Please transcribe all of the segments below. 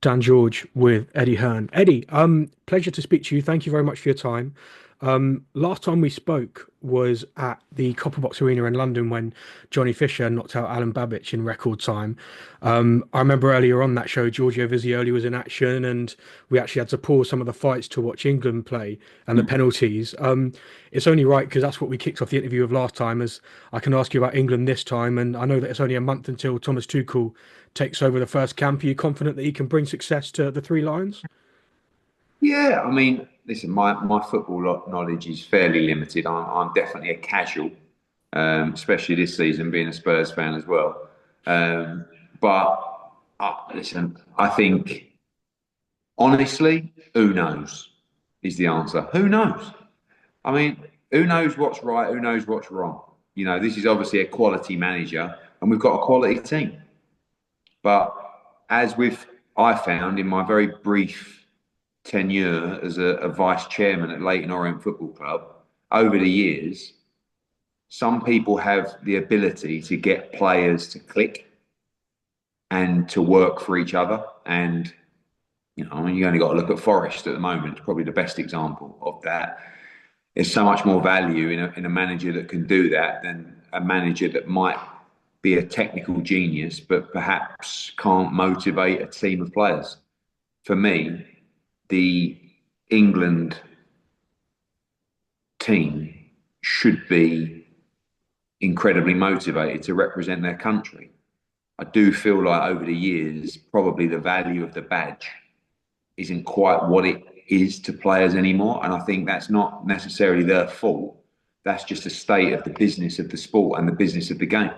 Dan George with Eddie Hearn. Eddie, pleasure to speak to you. Thank you very much for your time. Last time we spoke was at the Copperbox Arena in London when Johnny Fisher knocked out Alan Babbage in record time. I remember earlier on that show, Giorgio Visioli was in action, and we actually had to pause some of the fights to watch England play and the penalties. It's only right because that's what we kicked off the interview of last time, as I can ask you about England this time, and I know that it's only a month until Thomas Tuchel takes over the first camp. Are you confident that he can bring success to the Three Lions? Yeah, I mean, listen, my football knowledge is fairly limited. I'm definitely a casual, especially this season, being a Spurs fan as well. But listen, I think honestly, who knows is the answer. Who knows? I mean, who knows what's right? Who knows what's wrong? This is obviously a quality manager, and we've got a quality team. But as I found in my very brief tenure as a vice chairman at Leyton Orient Football Club, over the years, some people have the ability to get players to click and to work for each other. And, I mean, you only got to look at Forest at the moment. It's probably the best example of that. There's so much more value in a manager that can do that than a manager that might be a technical genius, but perhaps can't motivate a team of players. For me, the England team should be incredibly motivated to represent their country. I do feel like over the years, probably the value of the badge isn't quite what it is to players anymore. And I think that's not necessarily their fault. That's just a state of the business of the sport and the business of the game.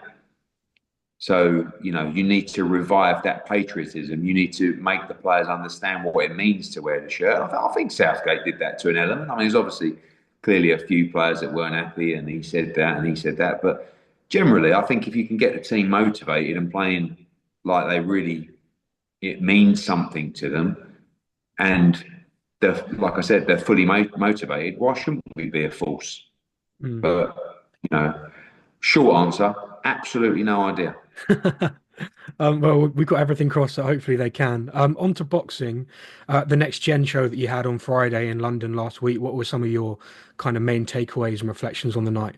So, you need to revive that patriotism. You need to make the players understand what it means to wear the shirt. I think Southgate did that to an element. I mean, there's obviously clearly a few players that weren't happy, and he said that and he said that. But generally, I think if you can get the team motivated and playing like it means something to them, and like I said, they're fully motivated, why shouldn't we be a force? Mm. But, short answer, absolutely no idea. Well, we've got everything crossed, so hopefully they can. On to boxing, the next gen show that you had on Friday in London last week. What were some of your kind of main takeaways and reflections on the night?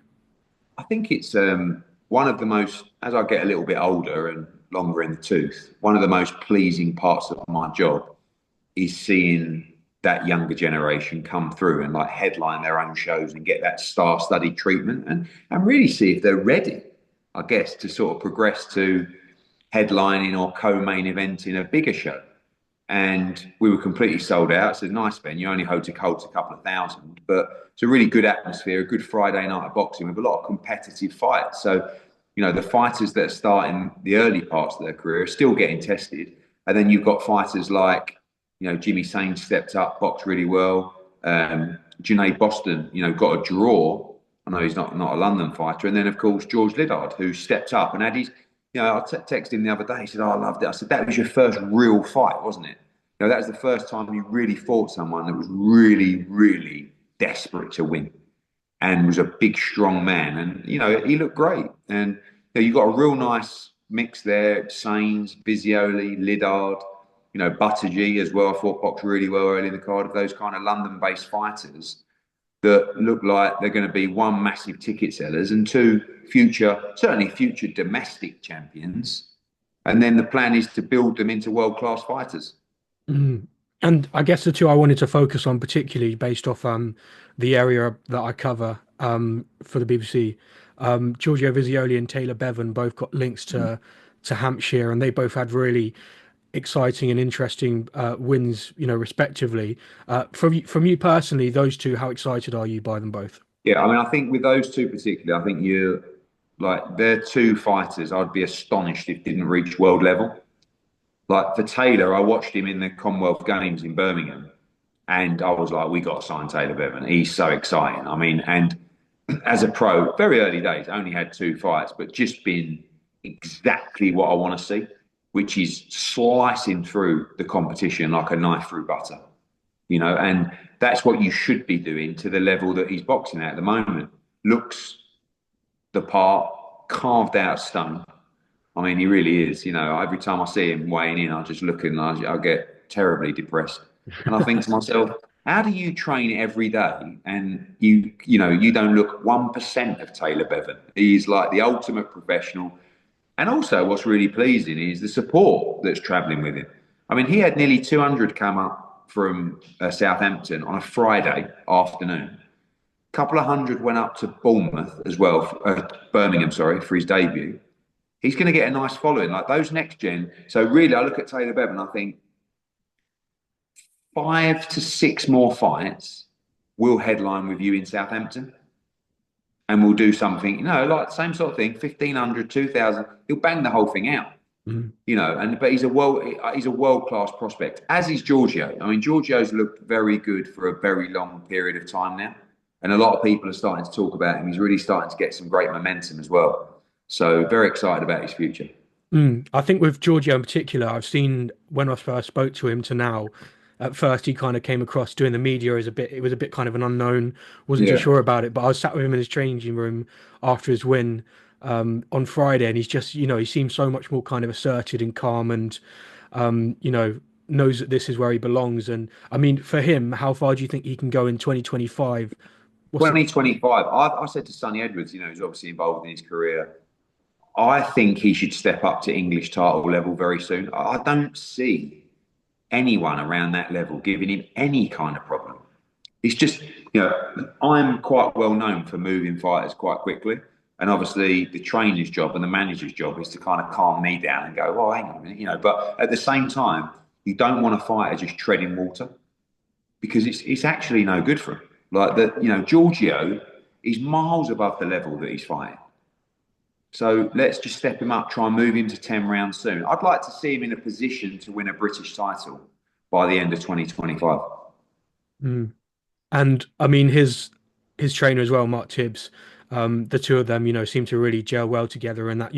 I think it's one of the most, as I get a little bit older and longer in the tooth, one of the most pleasing parts of my job is seeing that younger generation come through and like headline their own shows and get that star-studded treatment and really see if they're ready, I guess, to sort of progress to headlining or co-main eventing a bigger show. And we were completely sold out. It's a nice venue, only holds a couple of thousand, but it's a really good atmosphere, a good Friday night of boxing with a lot of competitive fights. So, the fighters that are starting the early parts of their career are still getting tested. And then you've got fighters like, Jimmy Sain stepped up, boxed really well. Janae Boston, got a draw. I know he's not a London fighter. And then, of course, George Liddard, who stepped up and had his, I texted him the other day. He said, "Oh, I loved it." I said, "That was your first real fight, wasn't it? That was the first time you really fought someone that was really, really desperate to win and was a big, strong man." And, he looked great. And you got a real nice mix there. Sains, Visioli, Liddard, Buttigieg as well. I thought boxed really well early in the card of those kind of London-based fighters that look like they're going to be one, massive ticket sellers, and two, certainly future domestic champions. And then the plan is to build them into world-class fighters. Mm. And I guess the two I wanted to focus on, particularly based off the area that I cover for the BBC, Giorgio Visioli and Taylor Bevan both got links to Hampshire, and they both had really exciting and interesting wins, respectively. From you personally, those two, how excited are you by them both? Yeah, I mean, I think with those two particularly, I think they're two fighters I'd be astonished if didn't reach world level. Like for Taylor, I watched him in the Commonwealth Games in Birmingham, and I was like, we got to sign Taylor Bevan. He's so exciting. I mean, and as a pro, very early days, only had two fights, but just been exactly what I want to see, which is slicing through the competition like a knife through butter, and that's what you should be doing to the level that he's boxing at the moment. Looks the part, carved out stone. I mean, he really is. Every time I see him weighing in, I just look and I get terribly depressed. And I think to myself, how do you train every day and you don't look 1% of Taylor Bevan? He's like the ultimate professional. And also, what's really pleasing is the support that's travelling with him. I mean, he had nearly 200 come up from Southampton on a Friday afternoon. A couple of hundred went up to Bournemouth as well, Birmingham, sorry, for his debut. He's going to get a nice following, like those next gen. So really, I look at Taylor Bevan, I think 5 to 6 more fights will headline with you in Southampton, and we'll do something, like the same sort of thing, 1,500, 2,000. He'll bang the whole thing out. Mm. But he's a world class prospect, as is Giorgio. I mean, Giorgio's looked very good for a very long period of time now, and a lot of people are starting to talk about him. He's really starting to get some great momentum as well. So very excited about his future. I think with Giorgio in particular, I've seen when I first spoke to him to now, at first he kind of came across doing the media as a bit, it was a bit kind of an unknown, wasn't too Yeah. sure about it. But I was sat with him in his changing room after his win on Friday, and he's just, he seems so much more kind of asserted and calm and, um, you know, knows that this is where he belongs. And I mean, for him, how far do you think he can go in 2025? What's it? 2025. I said to Sonny Edwards, who's obviously involved in his career, I think he should step up to English title level very soon. I don't see anyone around that level giving him any kind of problem. It's just, I'm quite well known for moving fighters quite quickly. And obviously, the trainer's job and the manager's job is to kind of calm me down and go, well, hang on a minute. But at the same time, you don't want a fighter just treading water because it's actually no good for him. Like that, Giorgio is miles above the level that he's fighting. So let's just step him up, try and move him to 10 rounds soon. I'd like to see him in a position to win a British title by the end of 2025. Mm. And I mean his trainer as well, Mark Tibbs. The two of them, seem to really gel well together, and that,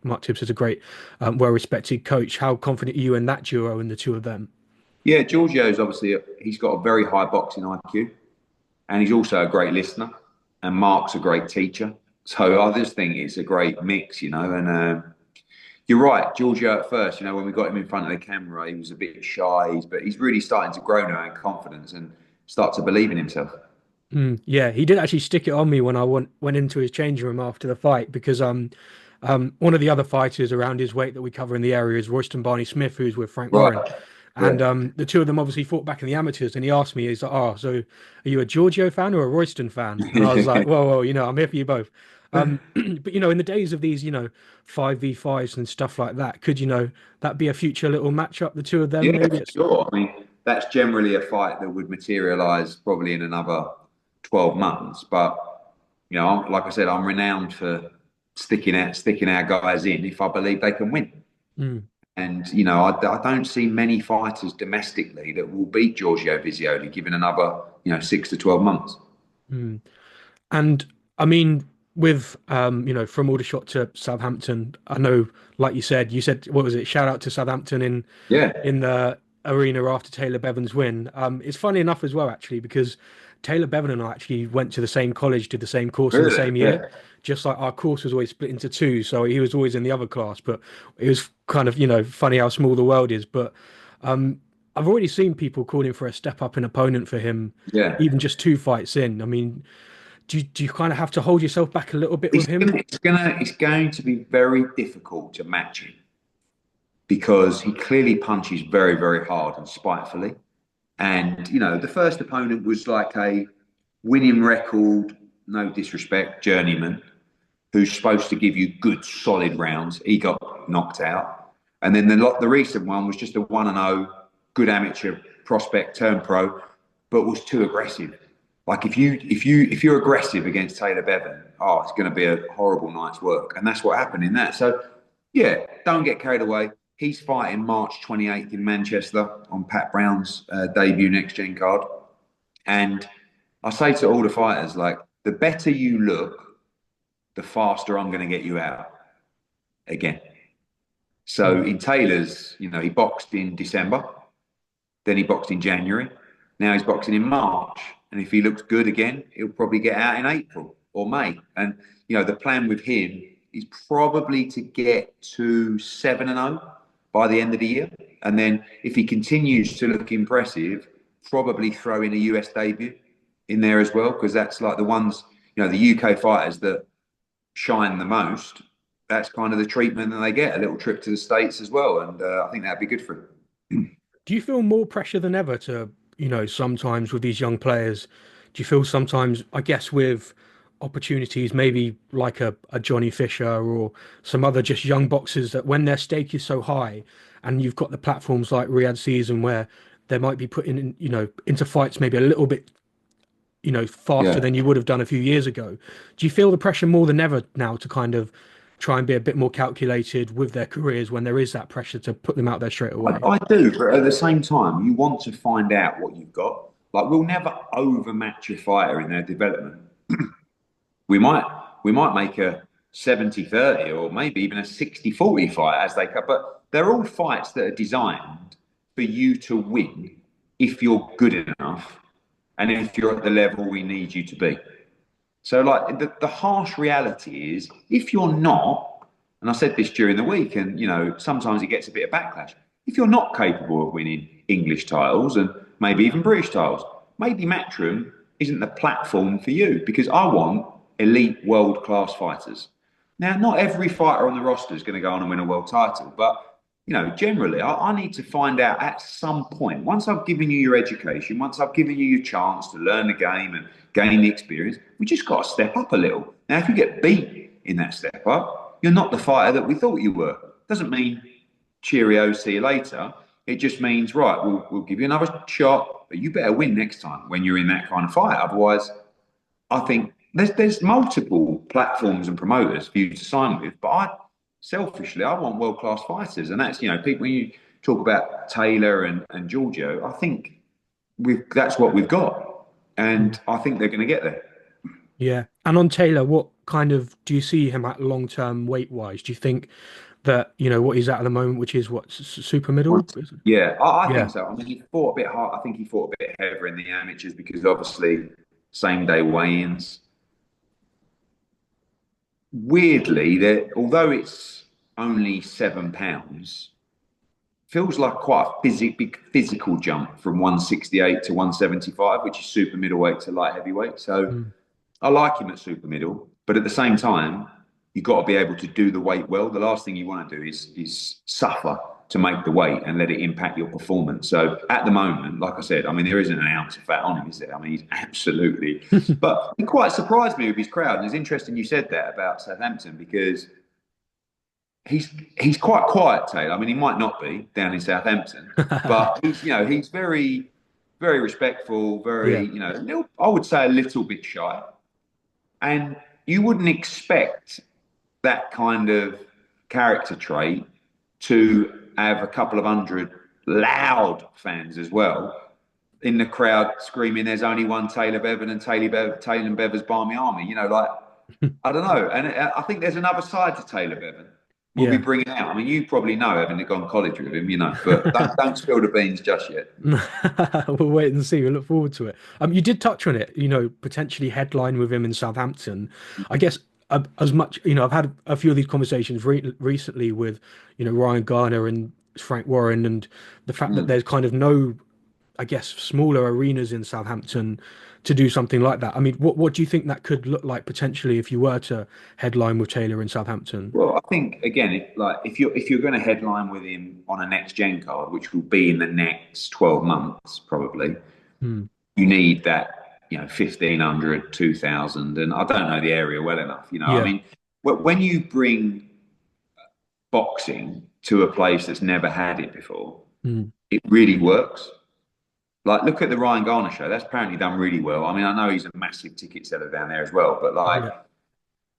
Mark Tibbs is a great, well-respected coach. How confident are you in that duo and the two of them? Yeah, Giorgio's obviously, he's got a very high boxing IQ and he's also a great listener. And Mark's a great teacher. So I just think it's a great mix. And you're right, Giorgio at first, when we got him in front of the camera, he was a bit shy, but he's really starting to grow now in confidence and start to believe in himself. Yeah, he did actually stick it on me when I went into his changing room after the fight because one of the other fighters around his weight that we cover in the area is Royston Barney Smith, who's with Frank Right. Warren. And Yeah. the two of them obviously fought back in the amateurs, and he asked me, he's like, "Oh, so are you a Giorgio fan or a Royston fan?" And I was like, "Whoa, whoa, I'm here for you both." But in the days of these, 5v5s and stuff like that, could that be a future little matchup, the two of them, Yeah, maybe? for sure. I mean, that's generally a fight that would materialise probably in another 12 months. But, like I said, I'm renowned for sticking our guys in if I believe they can win. Mm. And, I don't see many fighters domestically that will beat Giorgio Visioli given another, 6 to 12 months. Mm. And I mean, with from Aldershot to Southampton, I know, like you said, what was it? Shout out to Southampton Yeah, in the arena after Taylor Bevan's win. It's funny enough as well, actually, because Taylor Bevan and I actually went to the same college, did the same course in the really. same year. Yeah. Just like our course was always split into two, so he was always in the other class. But it was kind of, funny how small the world is. But um, I've already seen people calling for a step up in opponent for him, Yeah. even just two fights in. I mean, do you kind of have to hold yourself back a little bit with him? It's going to be very difficult to match him because he clearly punches very, very hard and spitefully. And, the first opponent was like a winning record, no disrespect, journeyman, who's supposed to give you good, solid rounds. He got knocked out. And then the recent one was just a 1-0, good amateur prospect turned pro, but was too aggressive. Like if you're aggressive against Taylor Bevan, it's going to be a horrible night's work. And that's what happened in that. So yeah, don't get carried away. He's fighting March 28th in Manchester on Pat Brown's debut next gen card. And I say to all the fighters, like, the better you look, the faster I'm going to get you out again. So Mm, in Taylor's, he boxed in December, then he boxed in January. Now he's boxing in March. And if he looks good again, he'll probably get out in April or May. And, the plan with him is probably to get to 7-0 by the end of the year. And then if he continues to look impressive, probably throw in a US debut in there as well, because that's like the ones, the UK fighters that shine the most. That's kind of the treatment that they get, a little trip to the States as well. And I think that'd be good for him. Do you feel more pressure than ever to, sometimes with these young players, do you feel sometimes, I guess, with opportunities, maybe like a Johnny Fisher or some other just young boxers that when their stake is so high and you've got the platforms like Riyadh Season where they might be putting in, into fights maybe a little bit, faster Yeah. than you would have done a few years ago. Do you feel the pressure more than ever now to kind of try and be a bit more calculated with their careers when there is that pressure to put them out there straight away? I do, but at the same time, you want to find out what you've got. Like we'll never overmatch a fighter in their development. We might we might make a 70-30 or maybe even a 60-40 fight as they cut, but they're all fights that are designed for you to win if you're good enough and if you're at the level we need you to be. So, like, the harsh reality is, if you're not, and I said this during the week, and sometimes it gets a bit of backlash. If you're not capable of winning English titles and maybe even British titles, maybe Matchroom isn't the platform for you because I want elite world class fighters. Now, not every fighter on the roster is going to go on and win a world title, but generally, I need to find out at some point, once I've given you your education, once I've given you your chance to learn the game and gain the experience, we just got to step up a little. Now, if you get beat in that step up, you're not the fighter that we thought you were. Doesn't mean cheerio, see you later. It just means, right, we'll give you another shot, but you better win next time when you're in that kind of fight. Otherwise, I think there's multiple platforms and promoters for you to sign with, but selfishly, I want world class fighters, and that's people. When you talk about Taylor and Giorgio, I think that's what we've got, and I think they're going to get there. Yeah. And on Taylor, what kind of do you see him at long term weight wise? Do you think that, what he's at the moment, which is what, super middle? Yeah, I think Yeah. so. I mean, he fought a bit hard. I think he fought a bit heavier in the amateurs because obviously same day weigh-ins. Weirdly, that although it's only £7, feels like quite a big physical jump from 168 to 175, which is super middleweight to light heavyweight. So Mm. I like him at super middle, but at the same time, you've got to be able to do the weight well. The last thing you want to do is suffer to make the weight and let it impact your performance. So at the moment, like I said, I mean, there isn't an ounce of fat on him, is there? I mean, he's absolutely. But he quite surprised me with his crowd. And it's interesting you said that about Southampton because he's quite quiet, Taylor. I mean, he might not be down in Southampton, but he's very very respectful, Yeah. very I would say a little bit shy, and you wouldn't expect that kind of character trait to have a couple of hundred loud fans as well in the crowd screaming, "There's only one Taylor Bevan and Taylor Bevan's Barmy Army." Like I don't know, and I think there's another side to Taylor Bevan. We'll be Yeah. bringing out. I mean, you probably know, having gone to college with him, but don't spill the beans just yet. We'll wait and see. We look forward to it. You did touch on it, potentially headline with him in Southampton. I guess as much, I've had a few of these conversations recently with, Ryan Garner and Frank Warren, and the fact that Mm. there's kind of no, I guess, smaller arenas in Southampton to do something like that. I mean, what do you think that could look like potentially if you were to headline with Taylor in Southampton? Well, I think again, like if you're going to headline with him on a next gen card, which will be in the next 12 months probably, Hmm. you need that 1,500, 2,000, and I don't know the area well enough. I Yeah. mean, when you bring boxing to a place that's never had it before, Hmm. it really works. Like, look at the Ryan Garner show. That's apparently done really well. I mean, I know he's a massive ticket seller down there as well, but like, Yeah.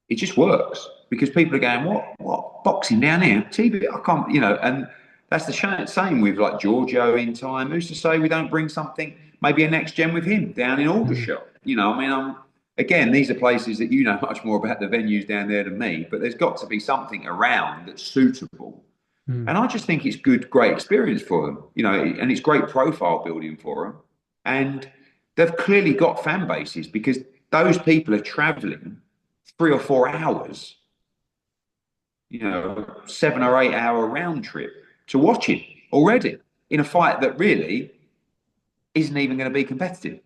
it just works because people are going, what boxing down here? TV, I can't, and that's the same with like Giorgio in time. Who's to say we don't bring something, maybe a next gen with him down in Hmm. Aldershot? I mean, again, these are places that you know much more about the venues down there than me, but there's got to be something around that's suitable. Hmm. And I just think it's great experience for them, and it's great profile building for them. And they've clearly got fan bases because those people are traveling 3 or 4 hours, 7 or 8 hour round trip to watch him already in a fight that really isn't even going to be competitive.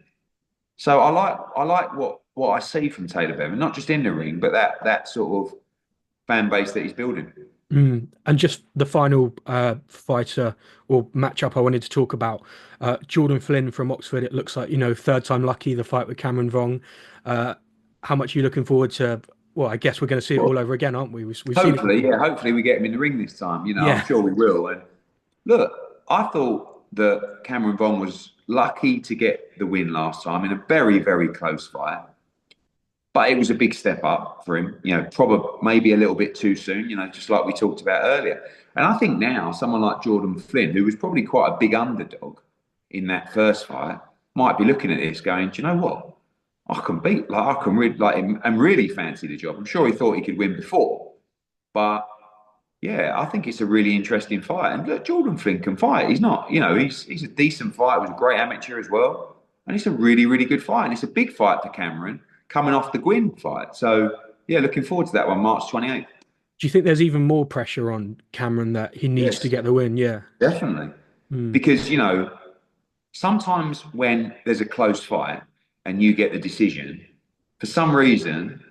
So I like what I see from Taylor Bevan, not just in the ring, but that sort of fan base that he's building. And just the final fighter or matchup I wanted to talk about, Jordan Flynn from Oxford. It looks like, third time lucky, the fight with Cameron Vuong. Uh, how much are you looking forward to? Well, I guess we're going to see it Well, all over again, aren't we? We've seen it hopefully, before. yeah, hopefully we get him in the ring this time. I'm Yeah. sure we will. And look, I thought that Cameron Vuong was lucky to get the win last time in a very, very close fight. But it was a big step up for him, probably maybe a little bit too soon, just like we talked about earlier. And I think now someone like Jordan Flynn, who was probably quite a big underdog in that first fight, might be looking at this going, do you know what? I can really like him and really fancy the job. I'm sure he thought he could win before, but yeah, I think it's a really interesting fight. And look, Jordan Flynn can fight. He's not, he's a decent fighter. He was a great amateur as well. And it's a really, really good fight. And it's a big fight for Cameron coming off the Gwyn fight. So yeah, looking forward to that one, March 28th. Do you think there's even more pressure on Cameron that he needs to Yes, get the win? Yeah. definitely. Mm. Because, sometimes when there's a close fight and you get the decision, for some reason,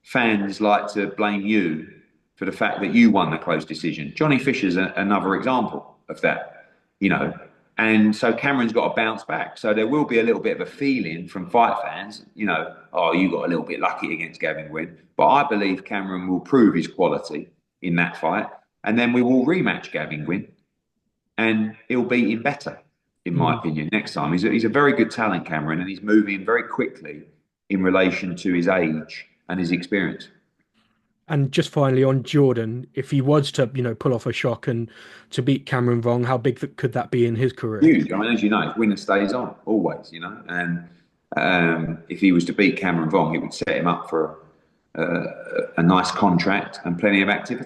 fans like to blame you for the fact that you won the close decision. Johnny Fisher's another example of that, you know. And so Cameron's got to bounce back. So there will be a little bit of a feeling from fight fans, oh, you got a little bit lucky against Gavin Gwynn. But I believe Cameron will prove his quality in that fight. And then we will rematch Gavin Gwynn and he'll beat him better, in my Mm. opinion, next time. He's a very good talent, Cameron, and he's moving very quickly in relation to his age and his experience. And just finally on Jordan, if he was to, pull off a shock and to beat Cameron Vuong, how big could that be in his career? Huge. I mean, as you know, winner stays on always, And if he was to beat Cameron Vuong, it would set him up for a nice contract and plenty of activity.